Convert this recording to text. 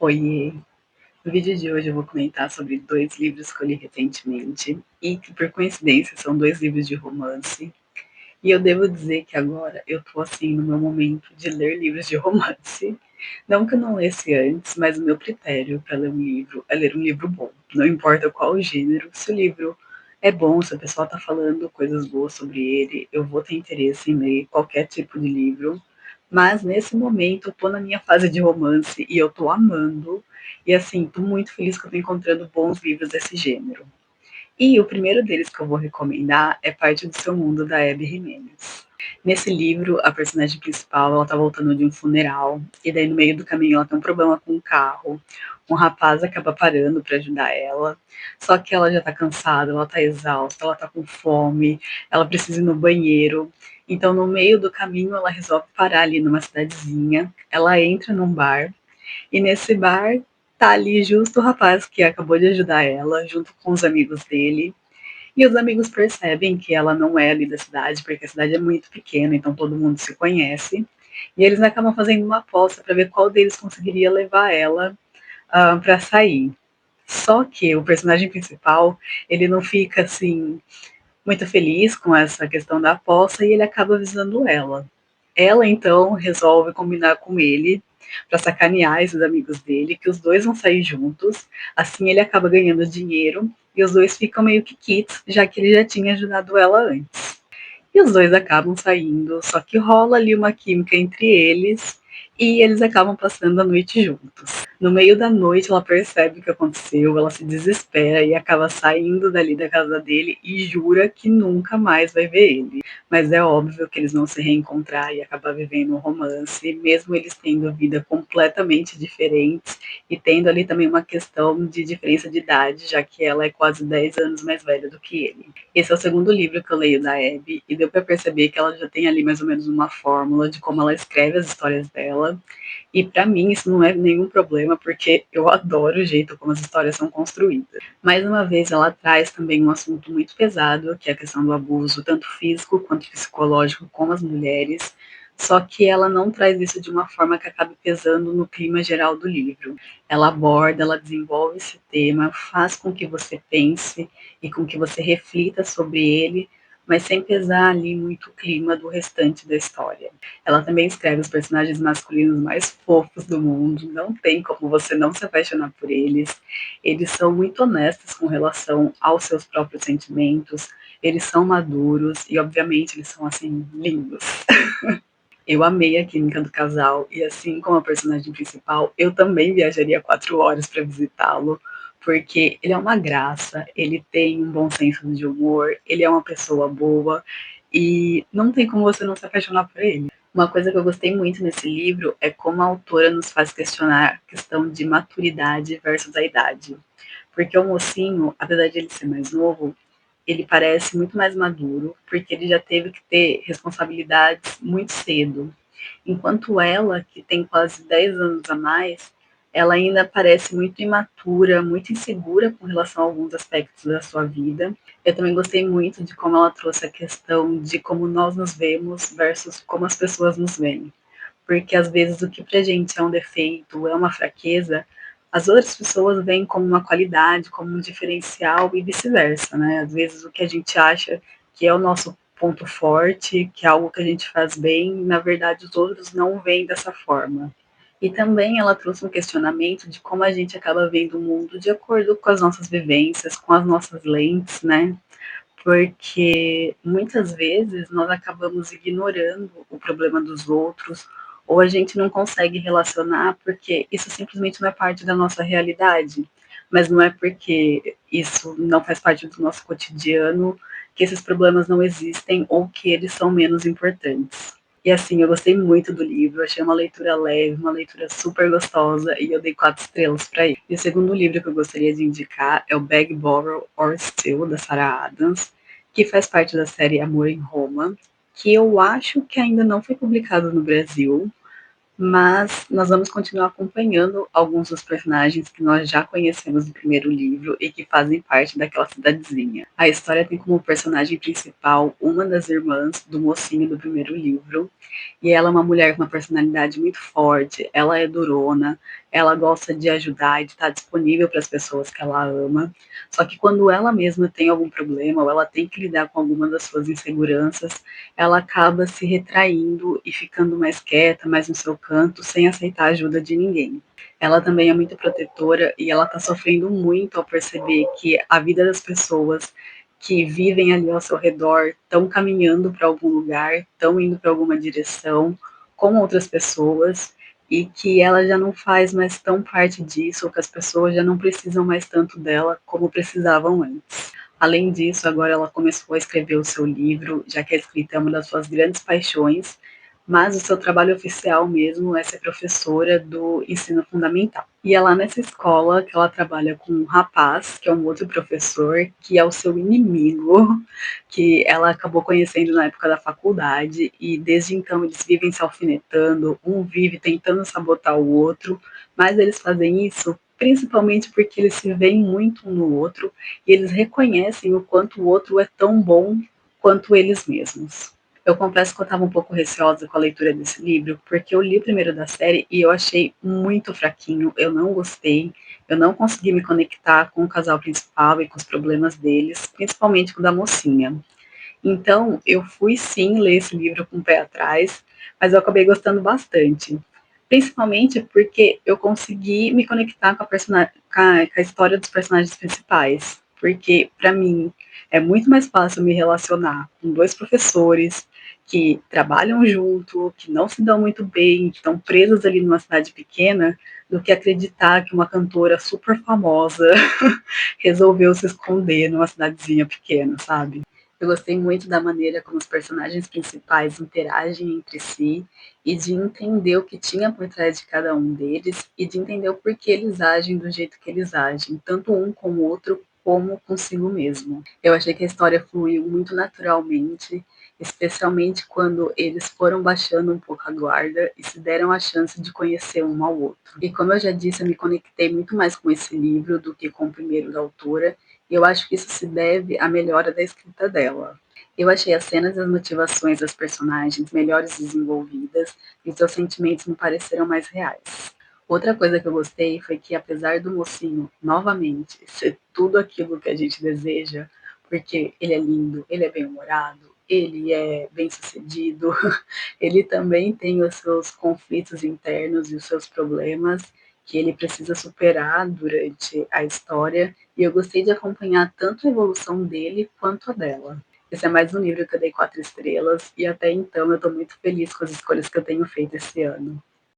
Oiê! No vídeo de hoje eu vou comentar sobre 2 livros que eu li recentemente e que, por coincidência, são 2 livros de romance. E eu devo dizer que agora eu tô, assim, no meu momento de ler livros de romance. Não que eu não lesse antes, mas o meu critério para ler um livro é ler um livro bom. Não importa qual o gênero, se o livro é bom, se a pessoa tá falando coisas boas sobre ele, eu vou ter interesse em ler qualquer tipo de livro. Mas nesse momento eu tô na minha fase de romance e eu tô amando. E assim, tô muito feliz que eu tô encontrando bons livros desse gênero. E o primeiro deles que eu vou recomendar é Parte do Seu Mundo, da Abby Jimenez. Nesse livro, a personagem principal, ela tá voltando de um funeral, e daí no meio do caminho ela tem um problema com o carro. Um rapaz acaba parando para ajudar ela, só que ela já tá cansada, ela tá exausta, ela tá com fome, ela precisa ir no banheiro. Então, no meio do caminho, ela resolve parar ali numa cidadezinha. Ela entra num bar, e nesse bar tá ali justo o rapaz que acabou de ajudar ela, junto com os amigos dele. E os amigos percebem que ela não é ali da cidade, porque a cidade é muito pequena, então todo mundo se conhece. E eles acabam fazendo uma aposta para ver qual deles conseguiria levar ela para sair. Só que o personagem principal, ele não fica assim muito feliz com essa questão da aposta e ele acaba avisando ela. Ela então resolve combinar com ele para sacanear esses amigos dele, que os dois vão sair juntos. Assim ele acaba ganhando dinheiro e os dois ficam meio que kits, já que ele já tinha ajudado ela antes. E os dois acabam saindo, só que rola ali uma química entre eles e eles acabam passando a noite juntos. No meio da noite, ela percebe o que aconteceu, ela se desespera e acaba saindo dali da casa dele e jura que nunca mais vai ver ele. Mas é óbvio que eles vão se reencontrar e acabar vivendo um romance, mesmo eles tendo vida completamente diferentes e tendo ali também uma questão de diferença de idade, já que ela é quase 10 anos mais velha do que ele. Esse é o segundo livro que eu leio da Abby e deu para perceber que ela já tem ali mais ou menos uma fórmula de como ela escreve as histórias dela. E para mim isso não é nenhum problema, porque eu adoro o jeito como as histórias são construídas. Mais uma vez, ela traz também um assunto muito pesado, que é a questão do abuso, tanto físico quanto psicológico, com as mulheres. Só que ela não traz isso de uma forma que acabe pesando no clima geral do livro. Ela aborda, ela desenvolve esse tema, faz com que você pense e com que você reflita sobre ele, mas sem pesar ali muito o clima do restante da história. Ela também escreve os personagens masculinos mais fofos do mundo, não tem como você não se apaixonar por eles. Eles são muito honestos com relação aos seus próprios sentimentos, eles são maduros e, obviamente, eles são, assim, lindos. Eu amei a química do casal e, assim como a personagem principal, eu também viajaria 4 horas para visitá-lo, porque ele é uma graça, ele tem um bom senso de humor, ele é uma pessoa boa e não tem como você não se apaixonar por ele. Uma coisa que eu gostei muito nesse livro é como a autora nos faz questionar a questão de maturidade versus a idade. Porque o mocinho, apesar de ele ser mais novo, ele parece muito mais maduro, porque ele já teve que ter responsabilidades muito cedo. Enquanto ela, que tem quase 10 anos a mais, ela ainda parece muito imatura, muito insegura com relação a alguns aspectos da sua vida. Eu também gostei muito de como ela trouxe a questão de como nós nos vemos versus como as pessoas nos veem. Porque às vezes o que pra gente é um defeito, é uma fraqueza, as outras pessoas veem como uma qualidade, como um diferencial e vice-versa, né? Às vezes o que a gente acha que é o nosso ponto forte, que é algo que a gente faz bem, na verdade os outros não veem dessa forma. E também ela trouxe um questionamento de como a gente acaba vendo o mundo de acordo com as nossas vivências, com as nossas lentes, né? Porque muitas vezes nós acabamos ignorando o problema dos outros, ou a gente não consegue relacionar porque isso simplesmente não é parte da nossa realidade. Mas não é porque isso não faz parte do nosso cotidiano que esses problemas não existem ou que eles são menos importantes. E assim, eu gostei muito do livro, achei uma leitura leve, uma leitura super gostosa e eu dei 4 estrelas para ele. E o segundo livro que eu gostaria de indicar é o Beg, Borrow or Steal, da Sarah Adams, que faz parte da série Amor em Roma, que eu acho que ainda não foi publicado no Brasil, mas nós vamos continuar acompanhando alguns dos personagens que nós já conhecemos do primeiro livro e que fazem parte daquela cidadezinha. A história tem como personagem principal uma das irmãs do mocinho do primeiro livro, e ela é uma mulher com uma personalidade muito forte, ela é durona, ela gosta de ajudar e de estar disponível para as pessoas que ela ama. Só que quando ela mesma tem algum problema ou ela tem que lidar com alguma das suas inseguranças, ela acaba se retraindo e ficando mais quieta, mais no seu canto, sem aceitar a ajuda de ninguém. Ela também é muito protetora e ela está sofrendo muito ao perceber que a vida das pessoas que vivem ali ao seu redor estão caminhando para algum lugar, estão indo para alguma direção com outras pessoas e que ela já não faz mais tão parte disso, ou que as pessoas já não precisam mais tanto dela como precisavam antes. Além disso, agora ela começou a escrever o seu livro, já que a escrita é uma das suas grandes paixões, mas o seu trabalho oficial mesmo é ser professora do ensino fundamental. E é lá nessa escola que ela trabalha com um rapaz, que é um outro professor, que é o seu inimigo, que ela acabou conhecendo na época da faculdade, e desde então eles vivem se alfinetando, um vive tentando sabotar o outro, mas eles fazem isso principalmente porque eles se veem muito um no outro e eles reconhecem o quanto o outro é tão bom quanto eles mesmos. Eu confesso que eu estava um pouco receosa com a leitura desse livro, porque eu li o primeiro da série e eu achei muito fraquinho, eu não gostei, eu não consegui me conectar com o casal principal e com os problemas deles, principalmente com o da mocinha. Então, eu fui sim ler esse livro com o pé atrás, mas eu acabei gostando bastante. Principalmente porque eu consegui me conectar com a história dos personagens principais. Porque, para mim, é muito mais fácil me relacionar com dois professores que trabalham junto, que não se dão muito bem, que estão presos ali numa cidade pequena, do que acreditar que uma cantora super famosa resolveu se esconder numa cidadezinha pequena, sabe? Eu gostei muito da maneira como os personagens principais interagem entre si e de entender o que tinha por trás de cada um deles e de entender o porquê eles agem do jeito que eles agem, tanto um com o outro como consigo mesmo. Eu achei que a história fluiu muito naturalmente, especialmente quando eles foram baixando um pouco a guarda e se deram a chance de conhecer um ao outro. E como eu já disse, eu me conectei muito mais com esse livro do que com o primeiro da autora, e eu acho que isso se deve à melhora da escrita dela. Eu achei as cenas e as motivações das personagens melhores desenvolvidas e seus sentimentos me pareceram mais reais. Outra coisa que eu gostei foi que, apesar do mocinho, novamente, ser tudo aquilo que a gente deseja, porque ele é lindo, ele é bem-humorado, ele é bem-sucedido, ele também tem os seus conflitos internos e os seus problemas que ele precisa superar durante a história, e eu gostei de acompanhar tanto a evolução dele quanto a dela. Esse é mais um livro que eu dei 4 estrelas, e até então eu estou muito feliz com as escolhas que eu tenho feito esse ano.